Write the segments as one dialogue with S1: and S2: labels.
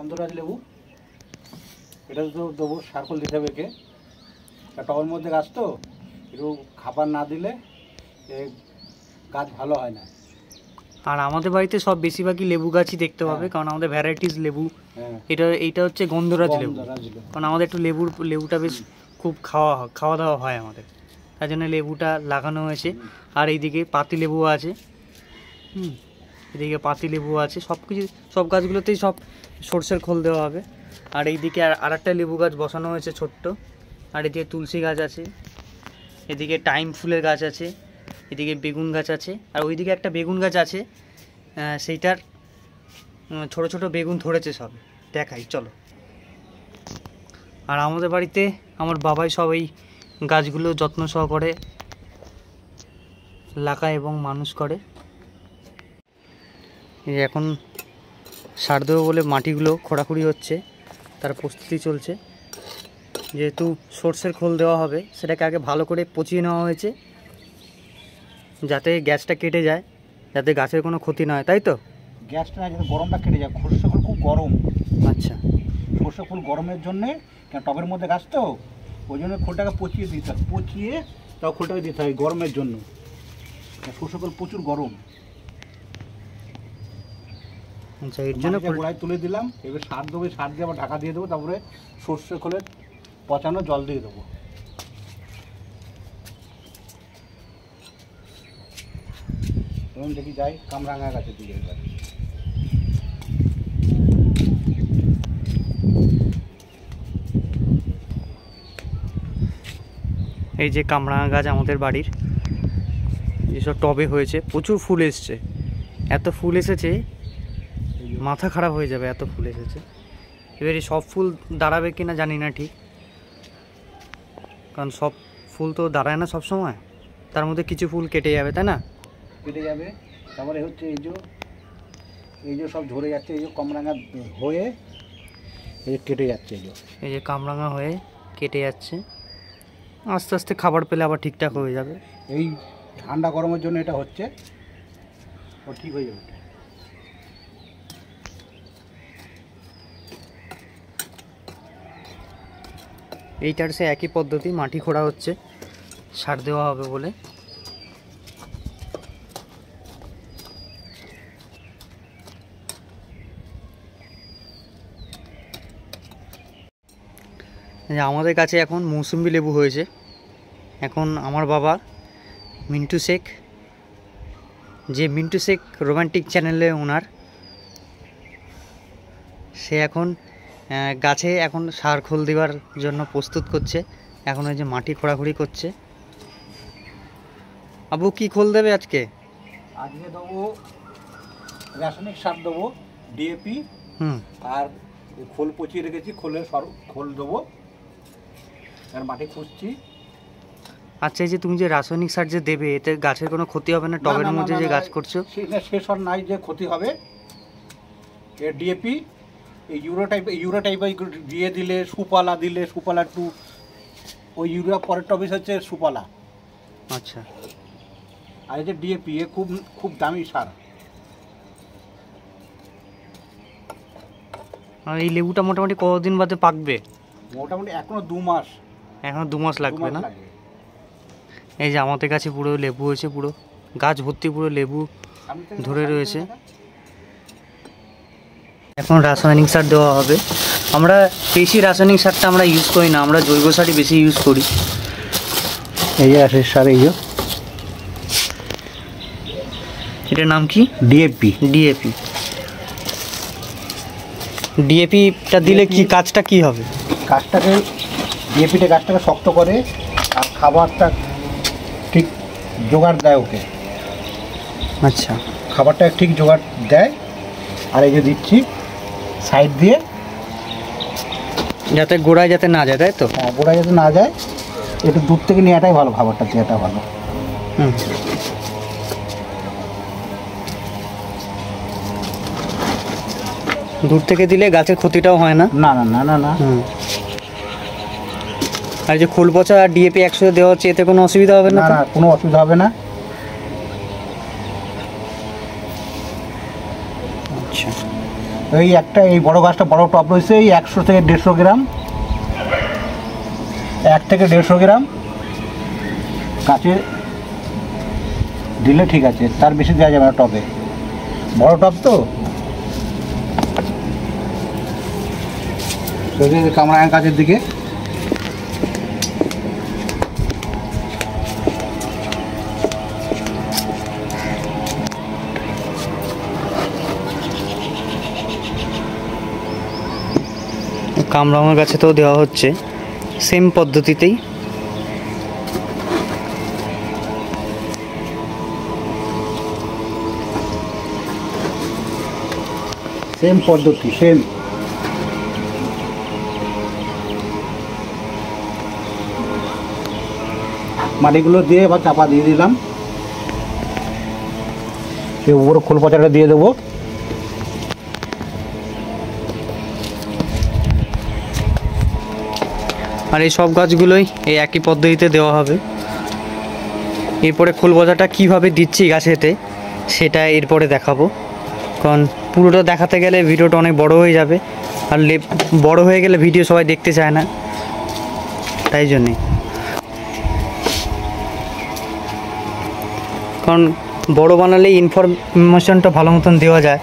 S1: গন্ধরাজ লেবু, এটা তো দেবো, সারকোল দিতে হবে একে। টবের মধ্যে গাছ তো একটু খাবার না দিলে গাছ ভালো হয় না।
S2: আর আমাদের বাড়িতে সব বেশিরভাগই লেবু গাছই দেখতে পাবে, কারণ আমাদের ভ্যারাইটিস লেবু। এইটা হচ্ছে গন্ধরাজ লেবু, কারণ আমাদের একটু লেবুটা বেশ খুব খাওয়া দাওয়া হয় আমাদের, তার জন্য লেবুটা লাগানো হয়েছে। আর এইদিকে পাতি লেবু আছে, এদিকে পাতি লেবু আছে, সব গাছগুলোতেই সব সরষের খোল দেওয়া হবে। আর এইদিকে আর একটা লেবু গাছ বসানো হয়েছে ছোট্ট। আর এদিকে তুলসী গাছ আছে, এদিকে টাইম ফুলের গাছ আছে, এদিকে বেগুন গাছ আছে। আর ওইদিকে একটা বেগুন গাছ আছে, সেইটার ছোট ছোট বেগুন ধরেছে সব, দেখাই চলো। আর আমাদের বাড়িতে আমার বাবাই সব এই গাছগুলো যত্ন সহকারে লাগায় এবং মানুষ করে। এই এখন সার দেবো বলে মাটিগুলো খোঁড়াখুড়ি হচ্ছে, তার প্রস্তুতি চলছে। যেহেতু সর্ষের খোল দেওয়া হবে, সেটাকে আগে ভালো করে পচিয়ে নেওয়া হয়েছে, যাতে গ্যাসটা কেটে যায়, যাতে গাছের কোনো ক্ষতি না হয়, তাই তো?
S1: গ্যাসটা না, যাতে গরমটা কেটে যায়। সর্ষে ফুল খুব গরম।
S2: আচ্ছা,
S1: সর্ষে ফুল গরমের জন্যে, টবের মধ্যে গাছ তো, ওই জন্য খোলটাকে পচিয়ে দিতে হয়, পচিয়ে তাও খোলটাকে দিতে হয় গরমের জন্য। সর্ষে ফুল প্রচুর গরম।
S2: আচ্ছা, এর জন্য
S1: গোড়ায় তুলে দিলাম। এবার সার দেবো, সার দিয়ে আবার ঢাকা দিয়ে দেবো, তারপরে সর্ষে খোলের পচানো জল দিয়ে দেবো। এবং দেখি যাই কামরাঙা গাছের দিকে।
S2: এই যে কামরাঙা গাছ আমাদের বাড়ির, যেসব টবে হয়েছে, প্রচুর ফুল এসছে। এত ফুল এসেছে মাথা খারাপ হয়ে যাবে, এত ফুল এসেছে। এবারে সব ফুল দাঁড়াবে কিনা জানি না ঠিক, কারণ সব ফুল তো দাঁড়ায় না সব সময়, তার মধ্যে কিছু ফুল কেটে যাবে, তাই না?
S1: কেটে যাবে। তারপরে হচ্ছে এই যে সব ঝরে যাচ্ছে, এই যে কামরাঙা হয়ে এই কেটে যাচ্ছে।
S2: এই যে কামরাঙা হয়ে কেটে যাচ্ছে, আস্তে আস্তে খাবার পেলে আবার ঠিকঠাক হয়ে যাবে।
S1: এই ঠান্ডা গরমের জন্য এটা হচ্ছে, ও ঠিক হয়ে যাবে।
S2: এইটার সে একই পদ্ধতি, মাটি খোঁড়া হচ্ছে সার দেওয়া হবে বলে। আমাদের কাছে এখন মৌসুম্বি লেবু হয়েছে। এখন আমার বাবা মিন্টু শেখ, যে মিন্টু শেখ রোমান্টিক চ্যানেলে ওনার, সে এখন গাছে এখন সার খোল দেওয়ার জন্য প্রস্তুত করছে। এখন ওই যে মাটি খোঁড়াখুড়ি করছে। আবু কি খোল দেবে আজকে?
S1: আজকে দেবো রাসায়নিক সার, দেবো ডিএপি। আর খোল পচিয়ে রেখেছি, খোল দেবো, আর মাটি খুঁজছি।
S2: আচ্ছা, এই যে তুমি যে রাসায়নিক সার যে দেবে, এতে গাছের কোনো ক্ষতি হবে না? টবের মধ্যে যে গাছ করছো,
S1: সেসব নাই যে ক্ষতি হবে। ডিএপি, এই ইউরো টাইপ দিয়ে দিলে, সুপালা দিলে, সুপালা একটু, ওই ইউরিয়া পরের টপিস হচ্ছে সুপালা।
S2: আচ্ছা,
S1: আর এই যে ডিএপি, এ খুব দামি সার।
S2: আর এই লেবুটা মোটামুটি কতদিন বাদে পাকবে?
S1: মোটামুটি এখনো 2 মাস।
S2: এখনো 2 মাস লাগবে না? এই যে আমাদের কাছে পুরো লেবু হয়েছে, পুরো গাছ ভর্তি পুরো লেবু ধরে রয়েছে। এখন রাসায়নিক সার দেওয়া হবে। আমরা বেশি রাসায়নিক সারটা আমরা ইউজ করি না, আমরা জৈব সারই বেশি ইউজ করি।
S1: এই যে রাসায়নিক সার, এই যে
S2: এটার নাম কি?
S1: ডিএপি।
S2: ডিএপি। ডিএপিটা দিলে কি কাজটা কি হবে?
S1: ডিএপিটা গাছটাকে শক্ত করে, আর খাবারটা ঠিক জোগাড় দেয় ওকে।
S2: আচ্ছা,
S1: খাবারটা ঠিক জোগাড় দেয়। আর এই যে দিচ্ছি সাইড দিয়ে,
S2: যাতে গোড়ায় যাতে না যায়, তাই তো?
S1: হ্যাঁ, গোড়ায় যাতে না যায়, একটু দূর থেকে নেওয়াটাই ভালো, খাবারটা দেওয়াটা ভালো।
S2: দূর থেকে দিলে গাছের ক্ষতিটাও হয় না।
S1: না না না না না।
S2: আর যে খোল পচা আর ডিএপি একসাথে দেওয়া হচ্ছে, এতে কোনো অসুবিধা হবে না?
S1: না, কোনো অসুবিধা হবে না।
S2: আচ্ছা,
S1: এই একটা এই বড় গাছটা বড় টব রয়েছে, এই 100 থেকে 150 গ্রাম, 1 থেকে 150 গ্রাম গাছে দিলে ঠিক আছে, তার বেশি দেওয়া যাবে না টবে, বড় টব তো। কামরাঙা গাছের দিকে
S2: কামরাঙা গাছেতেও দেওয়া হচ্ছে সেম পদ্ধতিতেই।
S1: সেম পদ্ধতি, সেম। মাটিগুলো দিয়ে এবার চাপা দিয়ে দিলাম, সেই উপরে খোল পচাটা দিয়ে দেবো।
S2: আর এই সব গাছগুলোই এই একই পদ্ধতিতে দেওয়া হবে। এরপরে খোল পচাটা কীভাবে দিচ্ছি গাছেতে সেটা এরপরে দেখাবো, কারণ পুরোটা দেখাতে গেলে ভিডিওটা অনেক বড় হয়ে যাবে, আর বড় হয়ে গেলে ভিডিও সবাই দেখতে চায় না, তাই জন্যে। কারণ বড় বানালে ইনফরমেশনটা ভালো মতন দেওয়া যায়,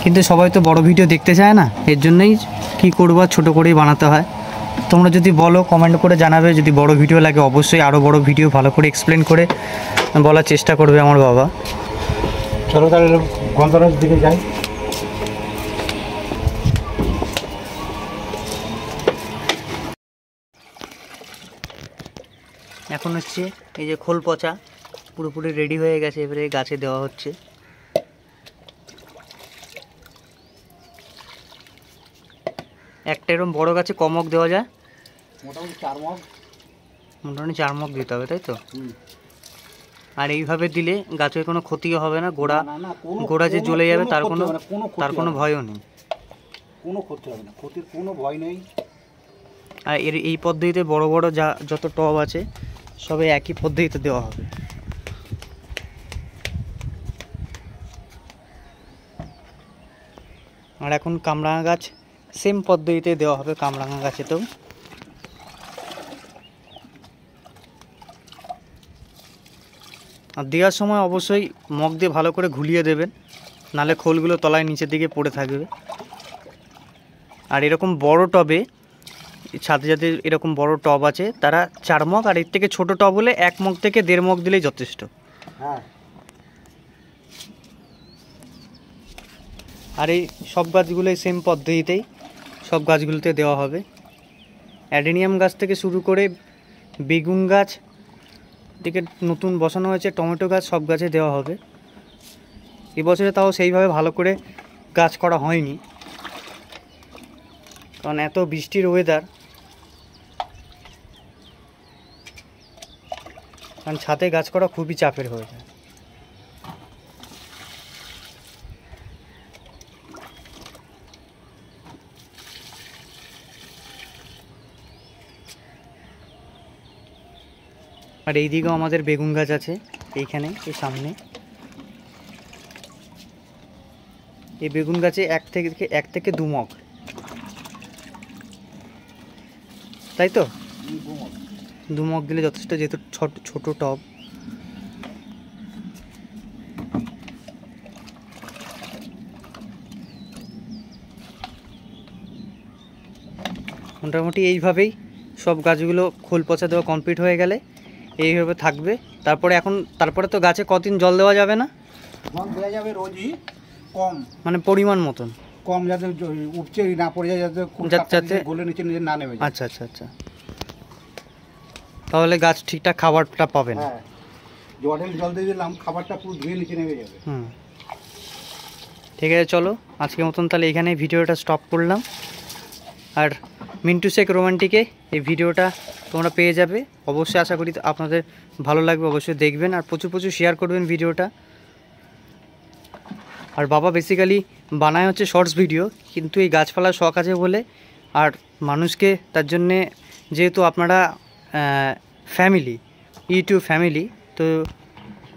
S2: কিন্তু সবাই তো বড় ভিডিও দেখতে চায় না, এর জন্যই কী করবো ছোটো করেই বানাতে হয়। তোমরা যদি বলো কমেন্ট করে জানাবে, যদি বড় ভিডিও লাগে অবশ্যই আরও বড় ভিডিও ভালো করে এক্সপ্লেন করে বলার চেষ্টা করবে আমার বাবা।
S1: চলো তাহলে গন্ধরাজ দিকে যাই।
S2: এখন হচ্ছে এই যে খোল পচা পুরোপুরি রেডি হয়ে গেছে, এবারে গাছে দেওয়া হচ্ছে। একটা এরকম বড় গাছে কমক দেওয়া যায়,
S1: মোটামুটি 4 মগ,
S2: মোটামুটি 4 মগ দিতে হবে, তাই তো? আর এইভাবে দিলে গাছের কোনো ক্ষতিও হবে না, গোড়া যে জ্বলে যাবে তার কোনো ভয়ও নেই,
S1: কোনো ক্ষতি হবে না, ক্ষতির কোনো ভয় নেই।
S2: আর এই পদ্ধতিতে বড় বড় যত টব আছে সবে একই পদ্ধতিতে দেওয়া হবে। আর এখন কামরাঙা গাছ সেম পদ্ধতিতে দেওয়া হবে, কামরাঙা গাছেতেও। আর দেওয়ার সময় অবশ্যই মগ দিয়ে ভালো করে ঘুলিয়ে দেবেন, নাহলে খোলগুলো তলায় নিচের দিকে পড়ে থাকবে। আর এরকম বড় টবে সাথে সাথে এরকম বড় টব আছে তারা 4 মগ, আর এর থেকে ছোট টব হলে 1 মগ থেকে 1.5 মগ দিলেই যথেষ্ট।
S1: হ্যাঁ।
S2: আর এই সব গাছগুলোই সেম পদ্ধতিতেই সব গাছগুলোতে দেওয়া হবে। অ্যাডেনিয়াম গাছ থেকে শুরু করে বেগুন গাছ থেকে নতুন বসানো হয়েছে টমেটো গাছ, সব গাছে দেওয়া হবে। এবছরে তাও সেইভাবে ভালো করে গাছ করা হয়নি, কারণ এত বৃষ্টির ওয়েদার, কারণ ছাদে গাছ করা খুবই চাপের হয়ে যায়। আর এই দিকেও আমাদের বেগুন গাছ আছে, এইখানে এই সামনে। এই বেগুন গাছে 1 থেকে 2 মগ, তাই তো? 2 মগ দিলে যথেষ্ট, যেহেতু ছোট টব। মোটামুটি এইভাবেই সব গাছগুলো খোল পচা দেওয়া কমপ্লিট হয়ে গেলে এইভাবে থাকবে। তারপরে তো গাছে কতদিন জল দেওয়া যাবে না?
S1: জল দেওয়া যাবে রোজই, কম,
S2: মানে পরিমাণ মতন
S1: কম, যাতে উপচে না পড়ে যায়, যাতে গলে নিচে না নেমে যায়।
S2: আচ্ছা আচ্ছা আচ্ছা, তাহলে গাছ ঠিকঠাক খাবারটা পাবে না।
S1: হ্যাঁ, জল দিয়ে দিলাম, খাবারটা পুরো ধুয়ে নিচে নেমে যাবে।
S2: ঠিক আছে, চলো আজকের মতন তাহলে এখানে ভিডিওটা স্টপ করলাম। আর মিন্টু শেখ রোমান্টিকে এই ভিডিওটা তোমরা পেয়ে যাবে, অবশ্যই আশা করি আপনাদের ভালো লাগবে, অবশ্যই দেখবেন আর প্রচুর শেয়ার করবেন ভিডিওটা। আর বাবা বেসিক্যালি বানায় হচ্ছে শর্টস ভিডিও, কিন্তু এই গাছপালার শখ আছে বলে, আর মানুষকে তার জন্যে, যেহেতু আপনারা ফ্যামিলি, ইউটিউব ফ্যামিলি, তো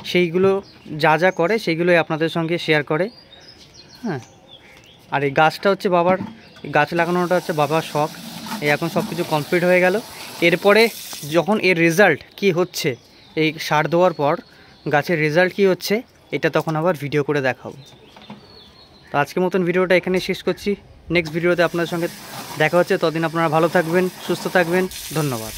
S2: সেইগুলো যা করে সেইগুলোই আপনাদের সঙ্গে শেয়ার করে। হ্যাঁ, আর এই গাছটা হচ্ছে বাবার, গাছ লাগানোটা হচ্ছে বাবার শখ। এই এখন সব কিছু কমপ্লিট হয়ে গেল। এরপরে যখন এর রেজাল্ট কি হচ্ছে, এই সার দেওয়ার পর গাছের রেজাল্ট কি হচ্ছে, এটা তখন আবার ভিডিও করে দেখাবো। তো আজকের মতন ভিডিওটা এখানে শেষ করছি। নেক্সট ভিডিওতে আপনাদের সঙ্গে দেখা হচ্ছে। ততদিন আপনারা ভালো থাকবেন, সুস্থ থাকবেন। ধন্যবাদ।